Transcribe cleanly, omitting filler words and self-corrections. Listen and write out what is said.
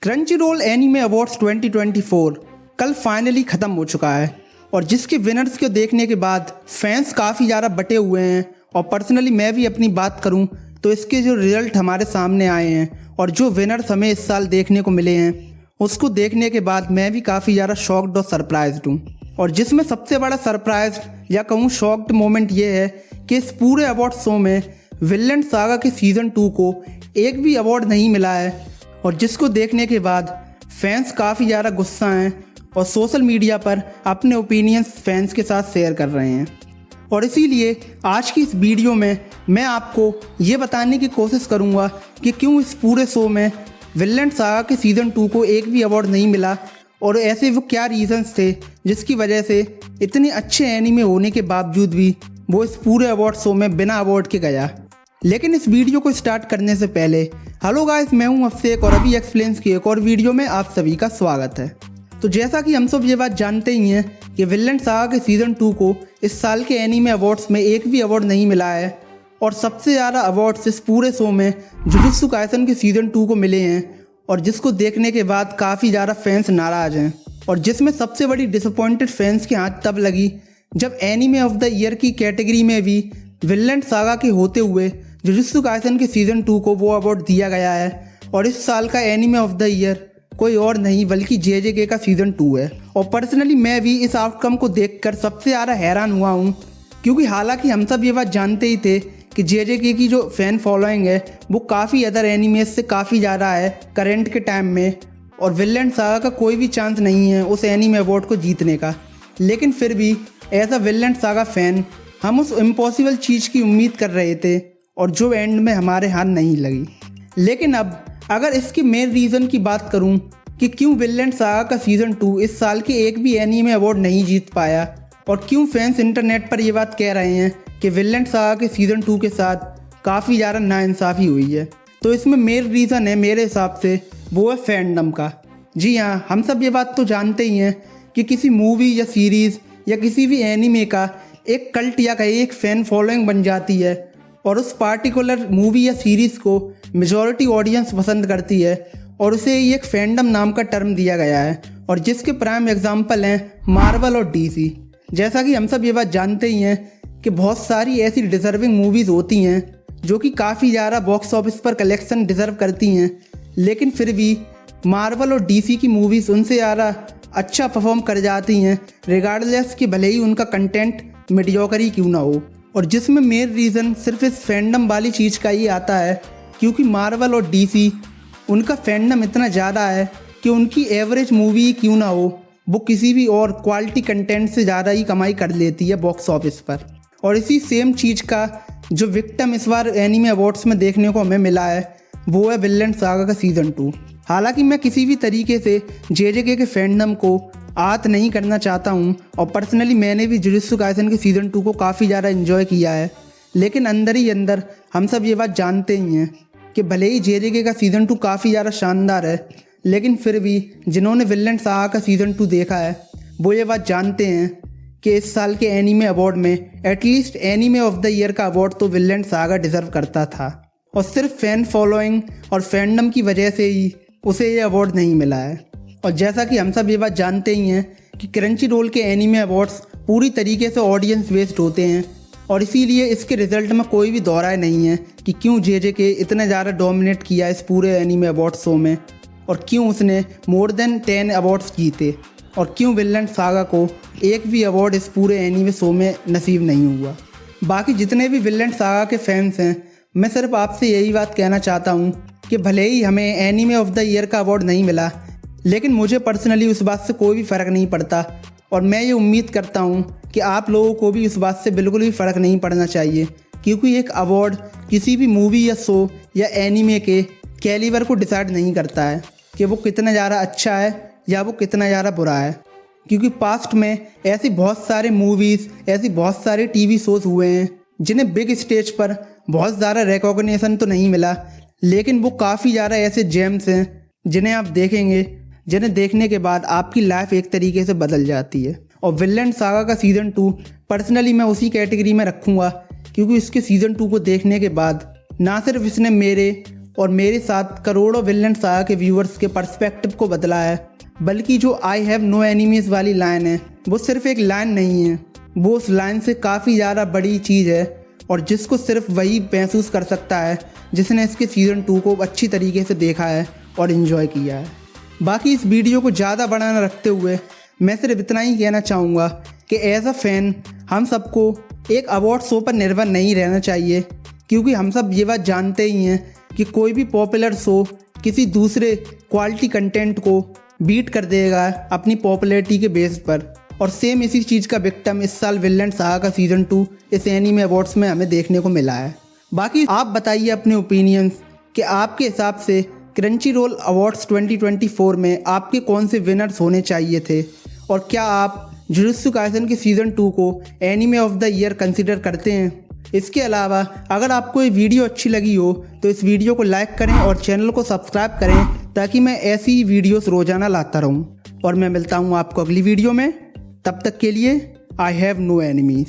Crunchyroll anime awards 2024 कल finally ख़त्म हो चुका है और जिसके विनर्स को देखने के बाद फैंस काफ़ी ज़्यादा बटे हुए हैं। और पर्सनली मैं भी अपनी बात करूं तो इसके जो रिजल्ट हमारे सामने आए हैं और जो विनर्स हमें इस साल देखने को मिले हैं उसको देखने के बाद मैं भी काफ़ी ज़्यादा शॉक्ड और सरप्राइज्ड हूँ। और जिसमें सबसे बड़ा सरप्राइज या कहूँ शॉक्ड मोमेंट ये है कि इस पूरे अवार्ड शो में विलेन सागा के सीज़न 2 को एक भी अवार्ड नहीं मिला है और जिसको देखने के बाद फैंस काफ़ी ज़्यादा गुस्सा हैं और सोशल मीडिया पर अपने ओपिनियंस फैंस के साथ शेयर कर रहे हैं। और इसीलिए आज की इस वीडियो में मैं आपको ये बताने की कोशिश करूँगा कि क्यों इस पूरे शो में विलेन सागा के सीज़न 2 को एक भी अवार्ड नहीं मिला और ऐसे वो क्या रीजंस थे जिसकी वजह से इतने अच्छे एनीमे होने के बावजूद भी वो इस पूरे अवार्ड शो में बिना अवार्ड के गया। लेकिन इस वीडियो को स्टार्ट करने से पहले हेलो गाइस, मैं हूं अभिषेक और अभी एक्सप्लेन्स की एक और वीडियो में आप सभी का स्वागत है। तो जैसा कि हम सब ये बात जानते ही हैं कि विलेन सागा के सीज़न 2 को इस साल के एनीमे अवार्ड्स में एक भी अवार्ड नहीं मिला है और सबसे ज़्यादा अवार्ड्स इस पूरे शो में जुजुत्सु काइसन के सीज़न 2 को मिले हैं और जिसको देखने के बाद काफ़ी ज़्यादा फैंस नाराज़ हैं। और जिसमें सबसे बड़ी डिसअपॉइंटेड फैंस की हाथ तब लगी जब एनीमे ऑफ द ईयर की कैटेगरी में भी विलेन सागा के होते हुए जुजुत्सु काइसन के सीज़न 2 को वो अवार्ड दिया गया है। और इस साल का एनीमे ऑफ द ईयर कोई और नहीं बल्कि जेजेके का सीज़न 2 है। और पर्सनली मैं भी इस आउटकम को देखकर सबसे ज़्यादा हैरान हुआ हूँ, क्योंकि हालांकि हम सब ये बात जानते ही थे कि जेजेके की जो फ़ैन फॉलोइंग है वो काफ़ी अदर एनीमेज से काफ़ी ज़्यादा है करंट के टाइम में और विलेन सागा का कोई भी चांस नहीं है उस एनीमे अवार्ड को जीतने का। लेकिन फिर भी as a villain saga fan हम उस इम्पॉसिबल चीज़ की उम्मीद कर रहे थे और जो एंड में हमारे हाथ नहीं लगी। लेकिन अब अगर इसकी मेन रीज़न की बात करूं कि क्यों विलेन सागा का सीज़न 2 इस साल के एक भी एनीमे अवार्ड नहीं जीत पाया और क्यों फैंस इंटरनेट पर ये बात कह रहे हैं कि विलेन सागा के सीज़न 2 के साथ काफ़ी ज़्यादा नाइंसाफ़ी हुई है, तो इसमें मेन रीज़न है मेरे हिसाब से वो है फैंडम का। जी हाँ, हम सब ये बात तो जानते ही हैं कि किसी मूवी या सीरीज़ या किसी भी एनीमे का एक कल्ट या कहीं एक फ़ैन फॉलोइंग बन जाती है और उस पार्टिकुलर मूवी या सीरीज़ को मेजॉरिटी ऑडियंस पसंद करती है और उसे एक फैंडम नाम का टर्म दिया गया है। और जिसके प्राइम एग्जांपल हैं मार्वल और डीसी। जैसा कि हम सब ये बात जानते ही हैं कि बहुत सारी ऐसी डिज़र्विंग मूवीज़ होती हैं जो कि काफ़ी ज़्यादा बॉक्स ऑफिस पर कलेक्शन डिज़र्व करती हैं, लेकिन फिर भी मार्वल और डीसी की मूवीज़ उनसे ज़्यादा अच्छा परफॉर्म कर जाती हैं रिगार्डलेस कि भले ही उनका कंटेंट मीडियोकर क्यों ना हो। और जिसमें मेन रीज़न सिर्फ इस फैंडम वाली चीज़ का ही आता है, क्योंकि मार्वल और डीसी उनका फैंडम इतना ज़्यादा है कि उनकी एवरेज मूवी क्यों ना हो वो किसी भी और क्वालिटी कंटेंट से ज़्यादा ही कमाई कर लेती है बॉक्स ऑफिस पर। और इसी सेम चीज़ का जो विक्टिम इस बार एनीमे अवार्ड्स में देखने को हमें मिला है वो है विलेन सागा का सीज़न 2। हालांकि मैं किसी भी तरीके से जेजेके के फैंडम को आहत नहीं करना चाहता हूँ और पर्सनली मैंने भी जुजुत्सु काइसन के सीज़न 2 को काफ़ी ज़्यादा एंजॉय किया है, लेकिन अंदर ही अंदर हम सब ये बात जानते ही हैं कि भले ही जेजेके का सीज़न 2 काफ़ी ज़्यादा शानदार है, लेकिन फिर भी जिन्होंने विलेन सागा का सीज़न 2 देखा है वो ये बात जानते हैं कि इस साल के एनीमे अवार्ड में at least anime of the year का अवार्ड तो विलेन सागा डिज़र्व करता था और सिर्फ फैन फॉलोइंग और फैंडम की वजह से ही उसे ये अवार्ड नहीं मिला है। और जैसा कि हम सब ये बात जानते ही हैं कि क्रंचीरोल के एनीमे अवार्ड्स पूरी तरीके से ऑडियंस बेस्ड होते हैं और इसीलिए इसके रिजल्ट में कोई भी दोहराए नहीं है कि क्यों जेजेके इतना ज़्यादा डोमिनेट किया इस पूरे एनीमे अवार्ड शो में और क्यों उसने मोर देन 10 अवार्ड्स जीते और क्यों विलेन सागा को एक भी अवार्ड इस पूरे एनीमे शो में नसीब नहीं हुआ। बाकी जितने भी विलेन सागा के फैंस हैं, मैं सिर्फ आपसे यही बात कहना चाहता हूँ कि भले ही हमें एनीमे ऑफ द ईयर का अवार्ड नहीं मिला, लेकिन मुझे पर्सनली उस बात से कोई भी फ़र्क नहीं पड़ता और मैं ये उम्मीद करता हूँ कि आप लोगों को भी उस बात से बिल्कुल भी फ़र्क नहीं पड़ना चाहिए, क्योंकि एक अवार्ड किसी भी मूवी या शो या एनीमे के कैलिबर को डिसाइड नहीं करता है कि वो कितना ज़्यादा अच्छा है या वो कितना ज़्यादा बुरा है। क्योंकि पास्ट में ऐसी बहुत सारे मूवीज़, ऐसी बहुत सारे टीवी शोज़ हुए हैं जिन्हें बिग स्टेज पर बहुत ज़्यादा रिकॉग्निशन तो नहीं मिला, लेकिन वो काफ़ी ज़्यादा ऐसे जेम्स हैं जिन्हें आप देखेंगे, जिन्हें देखने के बाद आपकी लाइफ एक तरीके से बदल जाती है। और विलेन सागा का सीज़न 2 पर्सनली मैं उसी कैटेगरी में रखूँगा, क्योंकि इसके सीज़न 2 को देखने के बाद ना सिर्फ इसने मेरे और मेरे साथ करोड़ों विलन सागा के व्यूअर्स के पर्सपेक्टिव को बदला है। बल्कि जो आई हैव नो एनिमीज वाली लाइन है वो सिर्फ एक लाइन नहीं है, वो उस लाइन से काफ़ी ज़्यादा बड़ी चीज़ है और जिसको सिर्फ वही महसूस कर सकता है जिसने इसके सीज़न 2 को अच्छी तरीके से देखा है और इन्जॉय किया है। बाकी इस वीडियो को ज़्यादा बड़ा न रखते हुए मैं सिर्फ इतना ही कहना चाहूँगा कि एज अ फैन हम सबको एक अवार्ड शो पर निर्भर नहीं रहना चाहिए, क्योंकि हम सब ये बात जानते ही हैं कि कोई भी पॉपुलर शो किसी दूसरे क्वालिटी कंटेंट को बीट कर देगा अपनी पॉपुलैरिटी के बेस पर। और सेम इसी चीज़ का विक्टिम इस साल विनलैंड सागा का सीज़न 2 इस एनीमे अवार्ड्स में हमें देखने को मिला है। बाकी आप बताइए अपने ओपिनियंस कि आपके हिसाब से क्रंचीरोल अवार्ड्स 2024 में आपके कौन से विनर्स होने चाहिए थे, और क्या आप जुजुत्सु काइसेन के सीज़न 2 को anime of the year consider करते हैं। इसके अलावा अगर आपको ये वीडियो अच्छी लगी हो तो इस वीडियो को लाइक करें और चैनल को सब्सक्राइब करें ताकि मैं ऐसी ही वीडियोस रोजाना लाता रहूं। और मैं मिलता हूं आपको अगली वीडियो में, तब तक के लिए आई हैव नो एनिमीज।